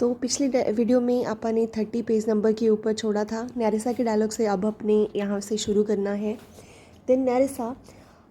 तो पिछले वीडियो में अपन ने 30 पेज नंबर के ऊपर छोड़ा था। नैरिसा के डायलॉग से अब अपने यहाँ से शुरू करना है। Then Nerissa,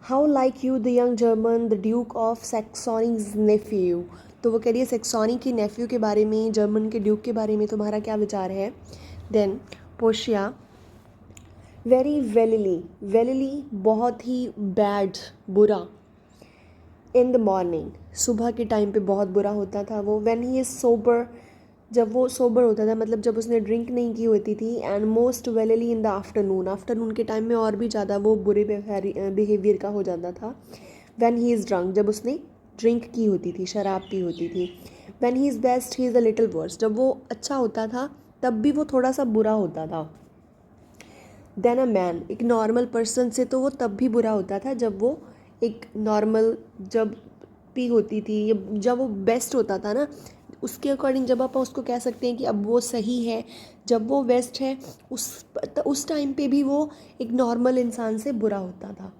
how like you the young German the Duke of Saxony's nephew. तो वो कह रही है सैक्सोनी के नेफ्यू के बारे में, जर्मन के ड्यूक के बारे में तुम्हारा क्या विचार है। देन पोर्शिया, वेरी वेलिली, वेलिली बहुत ही बैड, बुरा। इन द मॉर्निंग, सुबह के टाइम पे बहुत बुरा होता था वो। व्हेन ही इज़ सोबर, जब वो सोबर होता था मतलब जब उसने ड्रिंक नहीं की होती थी। And most vilely in the afternoon, afternoon के टाइम में और भी ज़्यादा वो बुरे बिहेवियर का हो जाता था। व्हेन ही इज़ ड्रंक, जब उसने ड्रिंक की होती थी, शराब पी होती थी। When he is best he is a little worse, जब वो अच्छा होता था तब भी वो थोड़ा सा बुरा होता था। देन अ मैन, एक नॉर्मल पर्सन से तो वो तब भी बुरा होता था जब वो एक नॉर्मल, जब पी होती थी या जब वो बेस्ट होता था ना, उसके अकॉर्डिंग जब आप उसको कह सकते हैं कि अब वो सही है, जब वो बेस्ट है, उस टाइम पे भी वो एक नॉर्मल इंसान से बुरा होता था।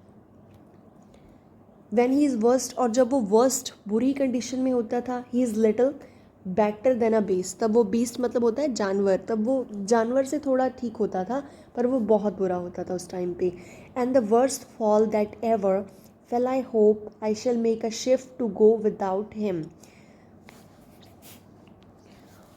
व्हेन ही इज़ वर्स्ट, और जब वो वर्स्ट बुरी कंडीशन में होता था, he is little better than a beast, तब वो बीस्ट मतलब होता है जानवर, तब वो जानवर से थोड़ा ठीक होता था पर वो बहुत बुरा होता था उस टाइम पे। And the worst fall that ever fell, I hope I shall make a shift to go without him.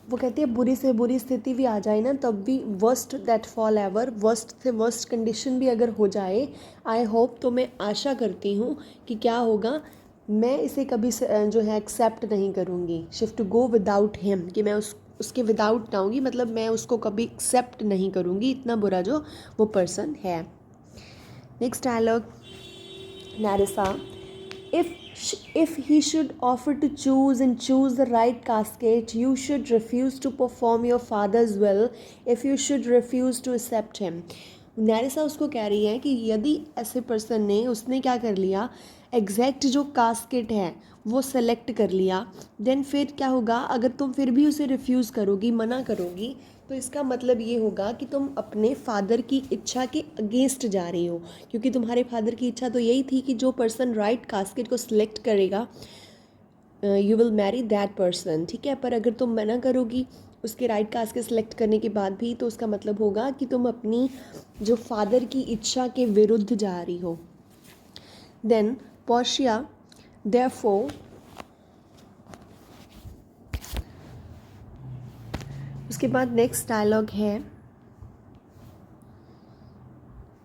वो कहती है बुरी से बुरी स्थिति भी आ जाए ना तब भी, worst that fall ever, worst से वर्स्ट कंडीशन भी अगर हो जाए, आई होप, तो मैं आशा करती हूँ कि क्या होगा, मैं इसे कभी जो है एक्सेप्ट नहीं करूँगी। Shift to go without him, कि मैं उसके विदाउट ना होंगी, मतलब मैं उसको कभी एक्सेप्ट नहीं करूँगी, इतना बुरा जो वो पर्सन है। Next dialogue, Nerissa, if he should offer to choose and choose the right casket, you should refuse to perform your father's will if you should refuse to accept him. नैरिसा उसको कह रही है कि यदि ऐसे पर्सन ने, उसने क्या कर लिया, एग्जैक्ट जो कास्केट है वो सेलेक्ट कर लिया, देन फिर क्या होगा, अगर तुम फिर भी उसे रिफ्यूज़ करोगी, मना करोगी, तो इसका मतलब ये होगा कि तुम अपने फादर की इच्छा के अगेंस्ट जा रही हो, क्योंकि तुम्हारे फादर की इच्छा तो यही थी कि जो पर्सन राइट कास्केट को सिलेक्ट करेगा, you will marry that person, ठीक है। पर अगर तुम मना करोगी उसके राइट कास्केट सेलेक्ट करने के बाद भी, तो उसका मतलब होगा कि तुम अपनी जो फादर की इच्छा के विरुद्ध जा रही हो। देन पोर्शिया, देयरफॉर, उसके बाद नेक्स्ट डायलॉग है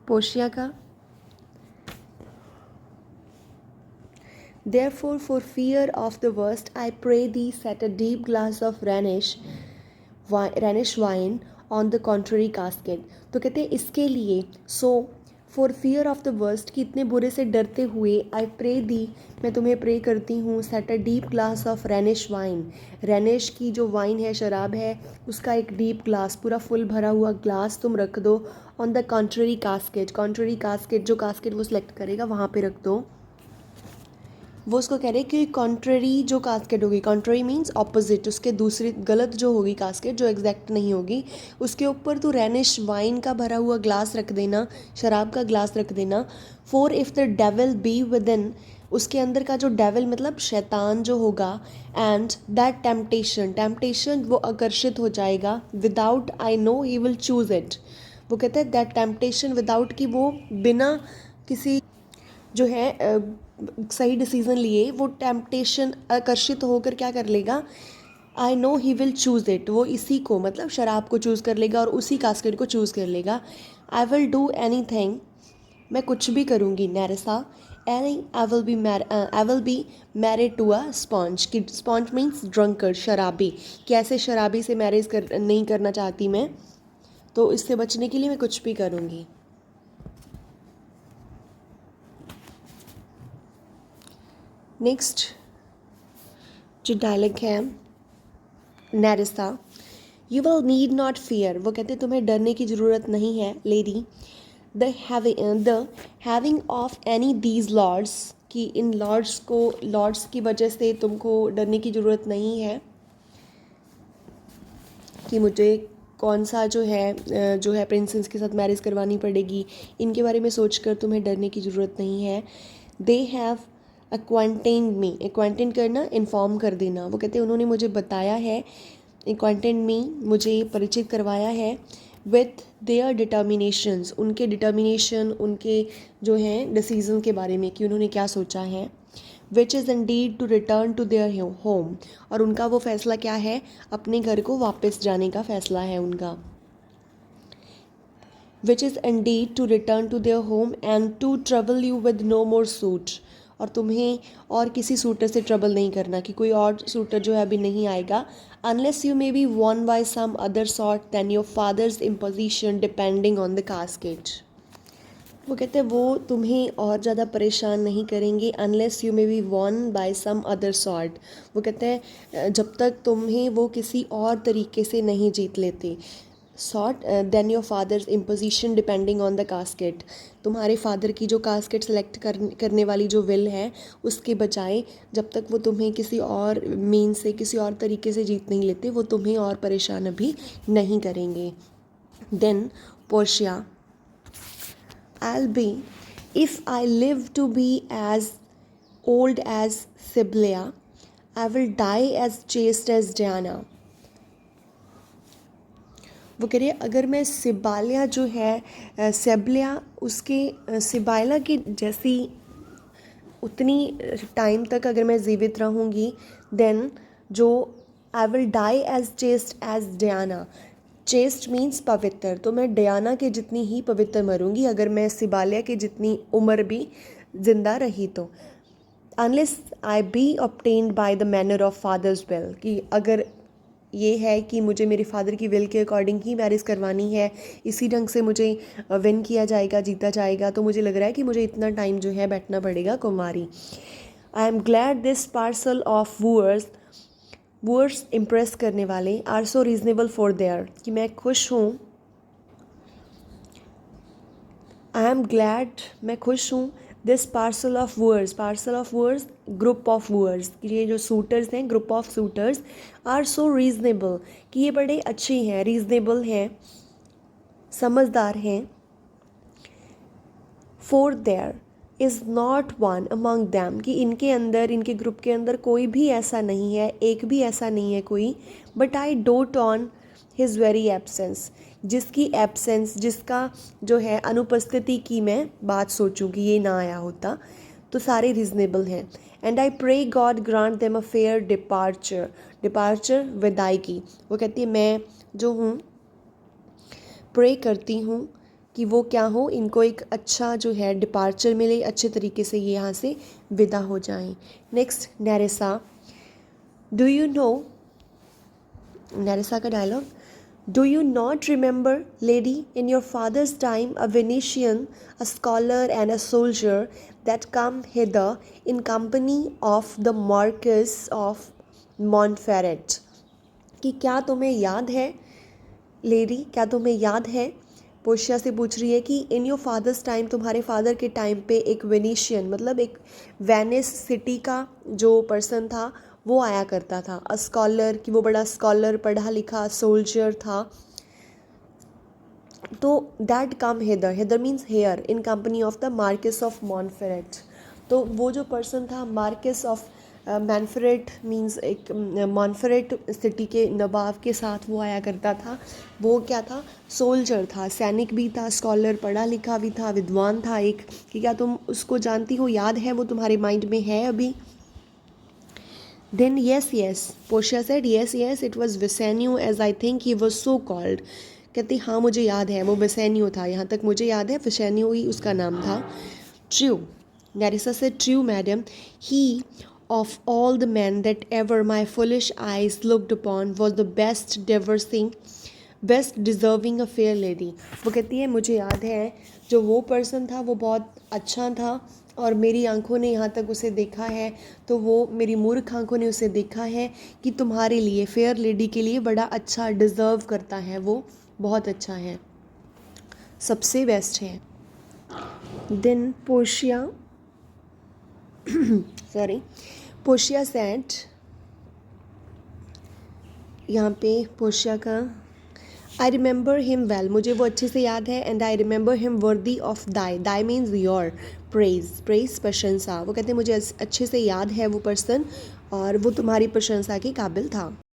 पोर्शिया का, Therefore, for fear of the worst, I pray thee set a deep glass of Rhenish wine on the contrary casket. तो कहते हैं इसके लिए, so for fear of the worst, कि इतने बुरे से डरते हुए, I pray thee, मैं तुम्हें प्रे करती हूँ, set a deep glass of Rhenish wine, Rhenish की जो वाइन है, शराब है, उसका एक डीप ग्लास, पूरा फुल भरा हुआ ग्लास तुम रख दो on the contrary casket, contrary casket जो कास्केट वो सिलेक्ट करेगा वहाँ पे रख दो। वो उसको कह रहे हैं कि कॉन्ट्ररी जो कास्केट होगी, कॉन्ट्ररी मीन्स ऑपोजिट, उसके दूसरी गलत जो होगी कास्केट, जो एग्जैक्ट नहीं होगी, उसके ऊपर तो रैनिश वाइन का भरा हुआ ग्लास रख देना, शराब का ग्लास रख देना। For if the devil be with in, उसके अंदर का जो डेविल मतलब शैतान जो होगा, एंड दैट टेम्पटेशन, टेम्पटेशन वो आकर्षित हो जाएगा, without I know he will choose it. वो कहते हैं दैट टेम्पटेशन विदाउट, कि वो बिना किसी जो है सही डिसीज़न लिए वो टेम्पटेशन आकर्षित होकर क्या कर लेगा, I know he will choose it, वो इसी को मतलब शराब को चूज़ कर लेगा और उसी कास्केट को चूज़ कर लेगा। I will do anything, मैं कुछ भी करूँगी Nerissa, any I will be married to a sponge, कि स्पॉन्ज मीन्स ड्रंकर, शराबी, कि ऐसे शराबी से मैरिज नहीं करना चाहती मैं, तो इससे बचने के लिए मैं कुछ भी करूँगी। नेक्स्ट जो डायलॉग है Nerissa, you will need not fear, वो कहते हैं तुम्हें डरने की ज़रूरत नहीं है lady, the having of any these lords, कि इन लॉर्ड्स को, लॉर्ड्स की वजह से तुमको डरने की ज़रूरत नहीं है, कि मुझे कौन सा जो है प्रिंसेस के साथ मैरिज करवानी पड़ेगी, इनके बारे में सोचकर तुम्हें डरने की ज़रूरत नहीं है। दे हैव एक्वांटेंड मी, एक्वांटेंड करना, इन्फॉर्म कर देना, वो कहते हैं उन्होंने मुझे बताया है, acquainted me, मुझे परिचित करवाया है with their determinations, उनके determination, उनके जो हैं decision के बारे में कि उन्होंने क्या सोचा है, which is indeed to return to their home, और उनका वो फैसला क्या है, अपने घर को वापस जाने का फैसला है उनका, which is indeed to return to their home and to trouble you with no more suit, और तुम्हें और किसी सूटर से ट्रबल नहीं करना कि कोई और सूटर जो है अभी नहीं आएगा, unless you may be won by some other sort than your father's imposition depending on the casket. वो कहते हैं वो तुम्हें और ज़्यादा परेशान नहीं करेंगे unless you may be won by some other sort. वो कहते हैं जब तक तुम्हें वो किसी और तरीके से नहीं जीत लेते. Sort then your father's imposition depending on the casket, तुम्हारे फादर की जो कास्केट सेलेक्ट करने वाली जो विल है उसके बजाय जब तक वो तुम्हें किसी और मीन से किसी और तरीके से जीत नहीं लेते, वो तुम्हें और परेशान अभी नहीं करेंगे. Then Portia, I'll be, if I live to be as old as Sibylla, I will die as chaste as Diana. वो कह रही है अगर मैं सिबालिया जो है सेबलिया उसके सिबाइला की जैसी उतनी टाइम तक अगर मैं जीवित रहूँगी, देन जो I will die as chaste as Diana. Chaste means पवित्र, तो मैं डियाना के जितनी ही पवित्र मरूंगी अगर मैं सिबालिया की जितनी उम्र भी जिंदा रही तो. Unless I be obtained by the manner of father's will, कि अगर ये है कि मुझे मेरे फादर की विल के अकॉर्डिंग ही मैरिज करवानी है, इसी ढंग से मुझे विन किया जाएगा, जीता जाएगा, तो मुझे लग रहा है कि मुझे इतना टाइम जो है बैठना पड़ेगा कुमारी. I am glad this parcel of wooers, wooers impress करने वाले, are so reasonable for there, कि मैं खुश हूँ. आई एम ग्लैड, मैं खुश हूँ. This parcel of wooers group of wooers, ये जो सूटर्स हैं group of suitors, are so reasonable, कि ये बड़े अच्छे हैं, रीजनेबल हैं, समझदार हैं. For there is not one among them, कि इनके अंदर, इनके ग्रुप के अंदर कोई भी ऐसा नहीं है, एक भी ऐसा नहीं है कोई. But I dot on his very absence, जिसकी एब्सेंस, जिसका जो है अनुपस्थिति की मैं बात सोचूं कि ये ना आया होता, तो सारे रीजनेबल हैं. And I pray God grant them a fair departure, departure विदायगी. वो कहती है मैं जो हूँ प्रे करती हूँ कि वो क्या हो, इनको एक अच्छा जो है डिपार्चर मिले, अच्छे तरीके से ये यहाँ से विदा हो जाएं. नेक्स्ट नेरेसा, डू यू नो, नेरेसा का dialogue, Do you not remember, lady, in your father's time a Venetian, a scholar and a soldier, that come hither in company of the Marquis of Montferrat? कि क्या तुम्हें याद है lady, क्या तुम्हें याद है? पोर्शिया से पूछ रही है कि इन योर फादर्स टाइम, तुम्हारे फादर के टाइम पे एक वेनिशियन, मतलब एक वेनिस सिटी का जो पर्सन था वो आया करता था. अ स्कॉलर, कि वो बड़ा स्कॉलर, पढ़ा लिखा सोल्जर था. तो that come hither, hither means here, in company of the Marquis of Montferrat. तो वो जो पर्सन था मार्किस ऑफ मैनफरेट, मीन्स एक मॉन्फरेट सिटी के नवाब के साथ वो आया करता था. वो क्या था, सोल्जर था, सैनिक भी था, स्कॉलर, पढ़ा लिखा भी था, विद्वान था एक. कि क्या तुम उसको जानती हो, याद है, वो तुम्हारे माइंड में है अभी? Then yes, Portia said yes, it was Vicenio, as I think he was so called. कहती हाँ मुझे याद है वो विसेन्यो था, यहाँ तक मुझे याद है विसेन्यो ही उसका नाम था. True, Nerissa said, true madam, he of all the men that ever my foolish eyes looked upon was the best deserving a fair lady. वो कहती है मुझे याद है जो वो पर्सन था वो बहुत अच्छा था, और मेरी आंखों ने यहाँ तक उसे देखा है, तो वो मेरी मूर्ख आंखों ने उसे देखा है कि तुम्हारे लिए, फेयर लेडी के लिए बड़ा अच्छा डिज़र्व करता है, वो बहुत अच्छा है, सबसे बेस्ट है. देन पोर्शिया पोर्शिया सेड, यहाँ पे पोर्शिया का आई रिमेंबर हिम वेल, मुझे वो अच्छे से याद है. And I remember him worthy of thy, Dai means your, praise, प्रशंसा. वो कहते हैं मुझे अच्छे से याद है वो पर्सन, और वो तुम्हारी प्रशंसा के काबिल था.